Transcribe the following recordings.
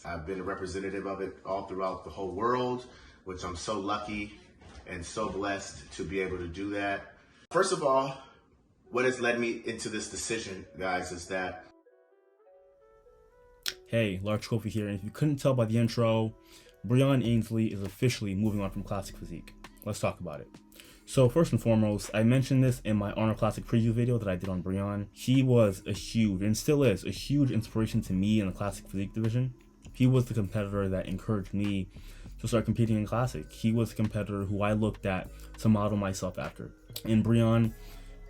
I've been a representative of it all throughout the whole world, which I'm so lucky and so blessed to be able to do that. First of all, what has led me into this decision, guys, is that... Hey, Large Kofi here, and if you couldn't tell by the intro, Breon Ansley is officially moving on from Classic Physique. Let's talk about it. So first and foremost, I mentioned this in my Honor Classic preview video that I did on Breon. He was a huge, and still is, a huge inspiration to me in the Classic Physique division. He was the competitor that encouraged me to start competing in Classic. He was the competitor who I looked at to model myself after. And Breon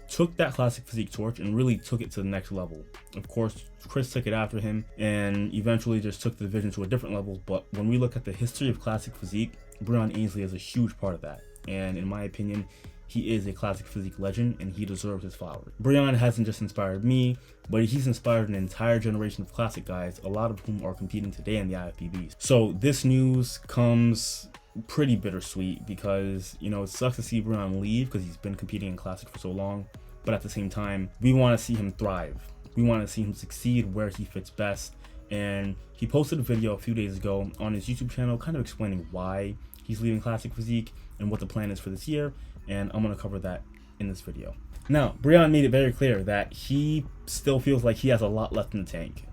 took that Classic Physique torch and really took it to the next level. Of course, Chris took it after him and eventually just took the division to a different level. But when we look at the history of Classic Physique, Breon Ansley is a huge part of that. And in my opinion, he is a Classic Physique legend and he deserves his flowers. Breon hasn't just inspired me, but he's inspired an entire generation of Classic guys, a lot of whom are competing today in the IFBBs. So this news comes pretty bittersweet because, you know, it sucks to see Breon leave because he's been competing in Classic for so long. But at the same time, we want to see him thrive. We want to see him succeed where he fits best. And he posted a video a few days ago on his YouTube channel kind of explaining why he's leaving Classic Physique and what the plan is for this year, and I'm going to cover that in this video. Now, Breon made it very clear that he still feels like he has a lot left in the tank.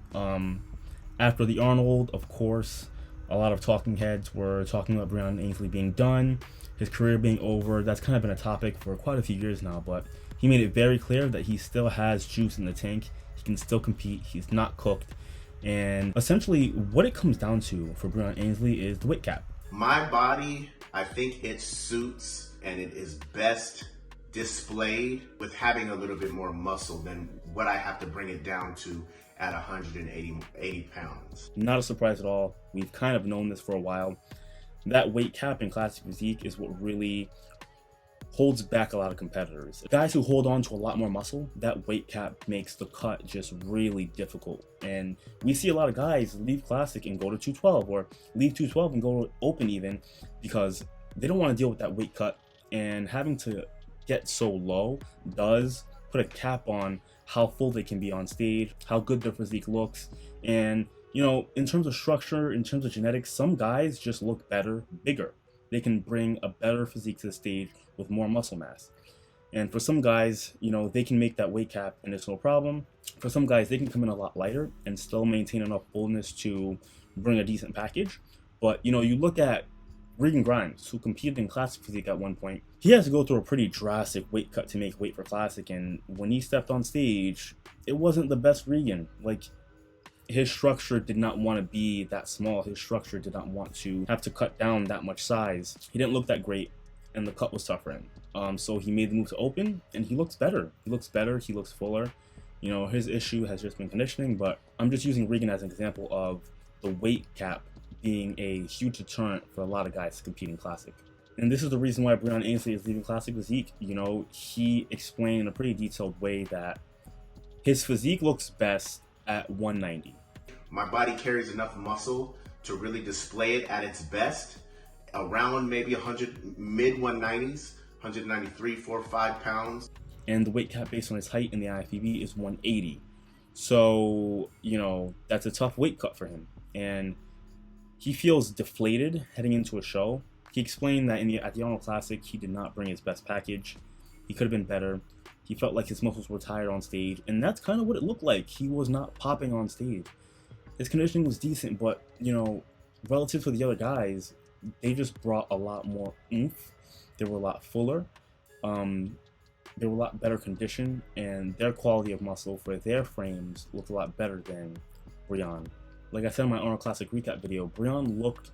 After the Arnold, of course, a lot of talking heads were talking about Breon Ansley being done, his career being over. That's kind of been a topic for quite a few years now, but he made it very clear that he still has juice in the tank. He can still compete. He's not cooked. And essentially, what it comes down to for Breon Ansley is the weight cap. My body, I think it suits and it is best displayed with having a little bit more muscle than what I have to bring it down to at 180 pounds. Not a surprise at all. We've kind of known this for a while. That weight cap in Classic Physique is what really holds back a lot of competitors. Guys who hold on to a lot more muscle, that weight cap makes the cut just really difficult. And we see a lot of guys leave Classic and go to 212, or leave 212 and go to Open even, because they don't want to deal with that weight cut. And having to get so low does put a cap on how full they can be on stage, how good their physique looks. And, you know, in terms of structure, in terms of genetics, some guys just look better, bigger. They can bring a better physique to the stage with more muscle mass. And for some guys, you know, they can make that weight cap and it's no problem. For some guys, they can come in a lot lighter and still maintain enough fullness to bring a decent package. But, you know, you look at Regan Grimes, who competed in Classic Physique at one point. He has to go through a pretty drastic weight cut to make weight for Classic. And when he stepped on stage, it wasn't the best Regan. Like, his structure did not want to be that small. His structure did not want to have to cut down that much size. He didn't look that great, and the cut was tough for him. So he made the move to Open, and he looks better. He looks better. He looks fuller. You know, his issue has just been conditioning, but I'm just using Regan as an example of the weight cap being a huge deterrent for a lot of guys to compete in Classic. And this is the reason why Breon Ansley is leaving Classic Physique. You know, he explained in a pretty detailed way that his physique looks best at 190. My body carries enough muscle to really display it at its best around maybe 100, mid 190s, 193, 4, 5 pounds. And the weight cap based on his height in the IFBB is 180. So, you know, that's a tough weight cut for him. And he feels deflated heading into a show. He explained that at the Arnold Classic, he did not bring his best package. He could have been better. He felt like his muscles were tired on stage, and that's kind of what it looked like. He was not popping on stage. His conditioning was decent, but, you know, relative to the other guys, they just brought a lot more oomph. They were a lot fuller. They were a lot better conditioned, and their quality of muscle for their frames looked a lot better than Breon. Like I said in my Arnold Classic recap video, Breon looked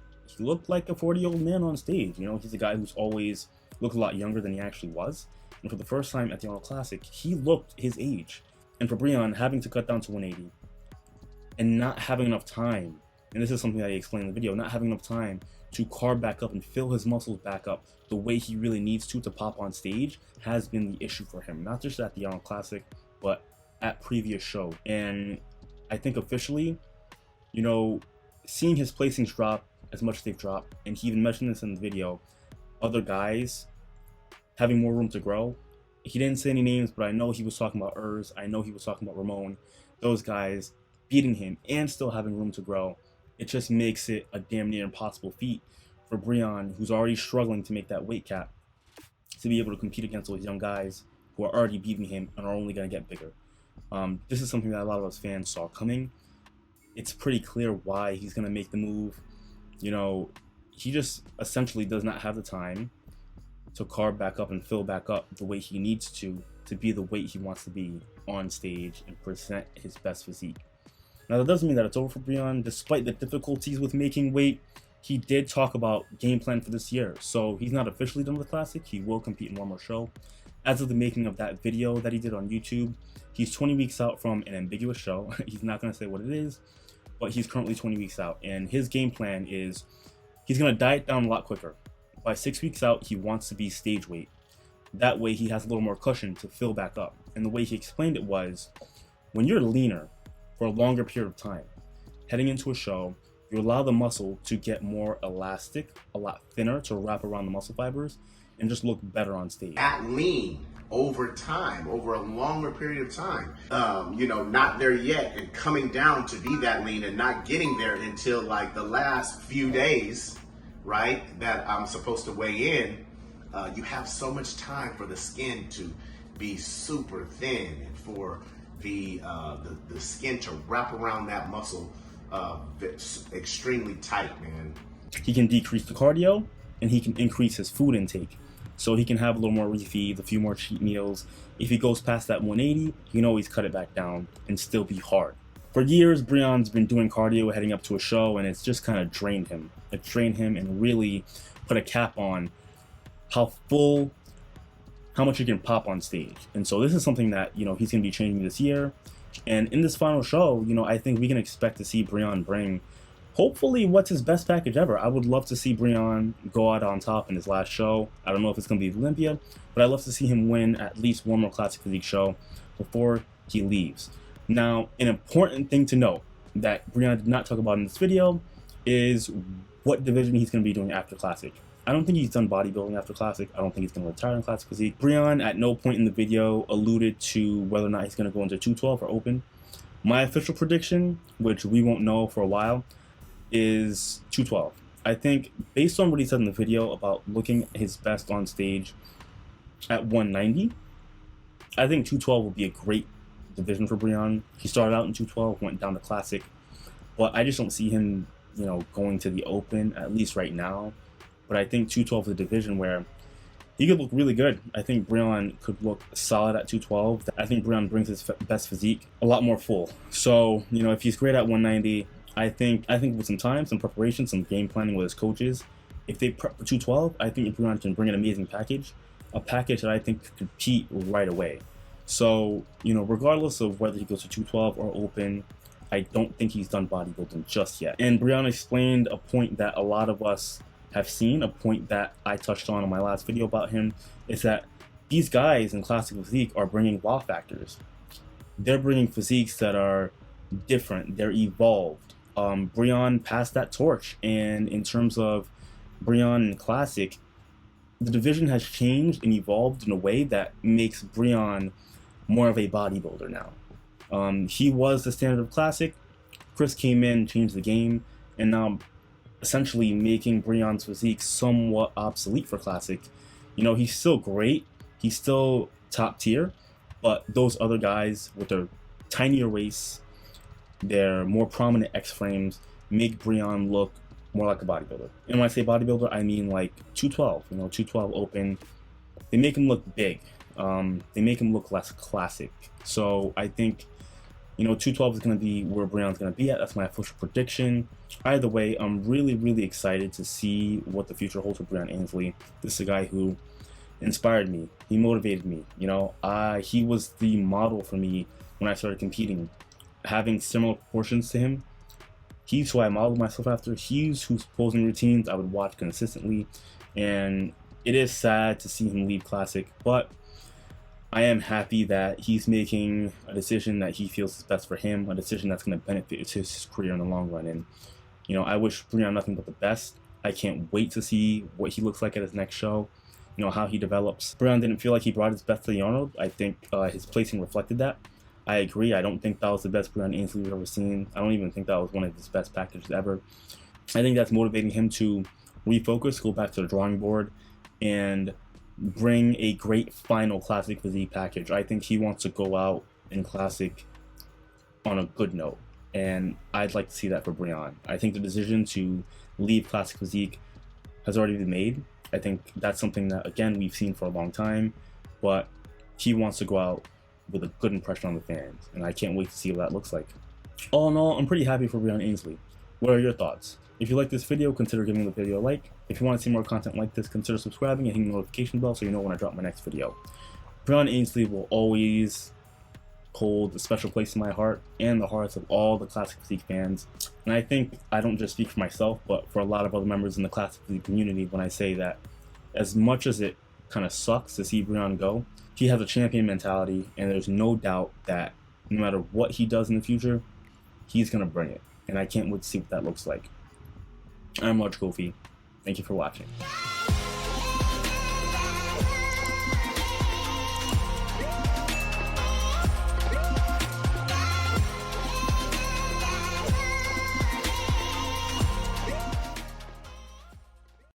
like a 40-year-old man on stage. You know, he's a guy who's always looked a lot younger than he actually was. And for the first time at the Arnold Classic, he looked his age. And for Breon, having to cut down to 180 and not having enough time, and this is something that he explained in the video, not having enough time to carb back up and fill his muscles back up the way he really needs to pop on stage has been the issue for him. Not just at the Arnold Classic, but at previous shows. And I think officially, you know, seeing his placings drop as much as they've dropped, and he even mentioned this in the video, other guys having more room to grow. He didn't say any names, but I know he was talking about Urs. I know he was talking about Ramon. Those guys beating him and still having room to grow it just makes it a damn near impossible feat for Breon, who's already struggling to make that weight cap, to be able to compete against those young guys who are already beating him and are only going to get bigger. This is something that a lot of us fans saw coming. It's pretty clear why he's going to make the move. You know, he just essentially does not have the time to carb back up and fill back up the way he needs to be the weight he wants to be on stage and present his best physique. Now, that doesn't mean that it's over for Breon. Despite the difficulties with making weight, he did talk about game plan for this year. So he's not officially done with the Classic. He will compete in one more show. As of the making of that video that he did on YouTube, he's 20 weeks out from an ambiguous show. He's not going to say what it is, but he's currently 20 weeks out. And his game plan is he's going to diet down a lot quicker. By 6 weeks out, he wants to be stage weight. That way he has a little more cushion to fill back up. And the way he explained it was, when you're leaner for a longer period of time, heading into a show, you allow the muscle to get more elastic, a lot thinner to wrap around the muscle fibers, and just look better on stage. At lean over time, over a longer period of time, not there yet and coming down to be that lean and not getting there until like the last few days, right, that I'm supposed to weigh in. You have so much time for the skin to be super thin and for the skin to wrap around that muscle that's extremely tight, man. He can decrease the cardio and he can increase his food intake. So he can have a little more refeeds, a few more cheat meals. If he goes past that 180, he can always cut it back down and still be hard. For years, Breon's been doing cardio heading up to a show, and it's just kind of drained him. It drained him and really put a cap on how much he can pop on stage. And so this is something that, he's going to be changing this year. And in this final show, I think we can expect to see Breon bring, hopefully, what's his best package ever. I would love to see Breon go out on top in his last show. I don't know if it's going to be Olympia, but I'd love to see him win at least one more Classic Physique show before he leaves. Now, an important thing to note that Breon did not talk about in this video is what division he's going to be doing after Classic. I don't think he's done bodybuilding after Classic. I don't think he's going to retire in Classic Physique. Breon at no point in the video alluded to whether or not he's going to go into 212 or open. My official prediction, which we won't know for a while, is 212. I think based on what he said in the video about looking his best on stage at 190, I think 212 would be a great division for Breon. He started out in 212, went down to Classic, but I just don't see him, going to the open, at least right now. But I think 212 is a division where he could look really good. I think Breon could look solid at 212. I think Breon brings his best physique a lot more full. So, if he's great at 190, I think with some time, some preparation, some game planning with his coaches, if they prep for 212, I think Breon can bring an amazing package, a package that I think could compete right away. So, regardless of whether he goes to 212 or open, I don't think he's done bodybuilding just yet. And Breon explained a point that a lot of us have seen, a point that I touched on in my last video about him, is that these guys in Classic Physique are bringing wow factors. They're bringing physiques that are different, they're evolved. Breon passed that torch, and in terms of Breon and Classic, the division has changed and evolved in a way that makes Breon more of a bodybuilder now. He was the standard of Classic. Chris came in, changed the game, and now essentially making Breon's physique somewhat obsolete for Classic. He's still great, he's still top tier, but those other guys with their tinier waists, their more prominent X-frames, make Breon look more like a bodybuilder. And when I say bodybuilder, I mean like 212, 212 open. They make him look big. They make him look less classic. So I think, 212 is going to be where Breon's going to be at. That's my official prediction. Either way, I'm really, really excited to see what the future holds for Breon Ansley. This is a guy who inspired me. He motivated me. He was the model for me when I started competing. Having similar proportions to him, he's who I modeled myself after. He's whose posing routines I would watch consistently. And it is sad to see him leave Classic, but I am happy that he's making a decision that he feels is best for him, a decision that's going to benefit his career in the long run. And, I wish Breon nothing but the best. I can't wait to see what he looks like at his next show, how he develops. Breon didn't feel like he brought his best to the Arnold. I think his placing reflected that. I agree. I don't think that was the best Breon Ansley we've ever seen. I don't even think that was one of his best packages ever. I think that's motivating him to refocus, go back to the drawing board, and bring a great final Classic Physique package. I think he wants to go out in Classic on a good note, and I'd like to see that for Breon. I think the decision to leave Classic Physique has already been made. I think that's something that, again, we've seen for a long time, but he wants to go out with a good impression on the fans, and I can't wait to see what that looks like. All in all, I'm pretty happy for Breon Ansley. What are your thoughts? If you like this video, consider giving the video a like. If you want to see more content like this, consider subscribing and hitting the notification bell so you know when I drop my next video. Breon Ansley will always hold a special place in my heart and the hearts of all the Classic Physique fans. And I think I don't just speak for myself, but for a lot of other members in the Classic Physique community when I say that as much as it kind of sucks to see Breon go, he has a champion mentality, and there's no doubt that no matter what he does in the future, he's going to bring it. And I can't wait to see what that looks like. I'm Large Kofi. Thank you for watching.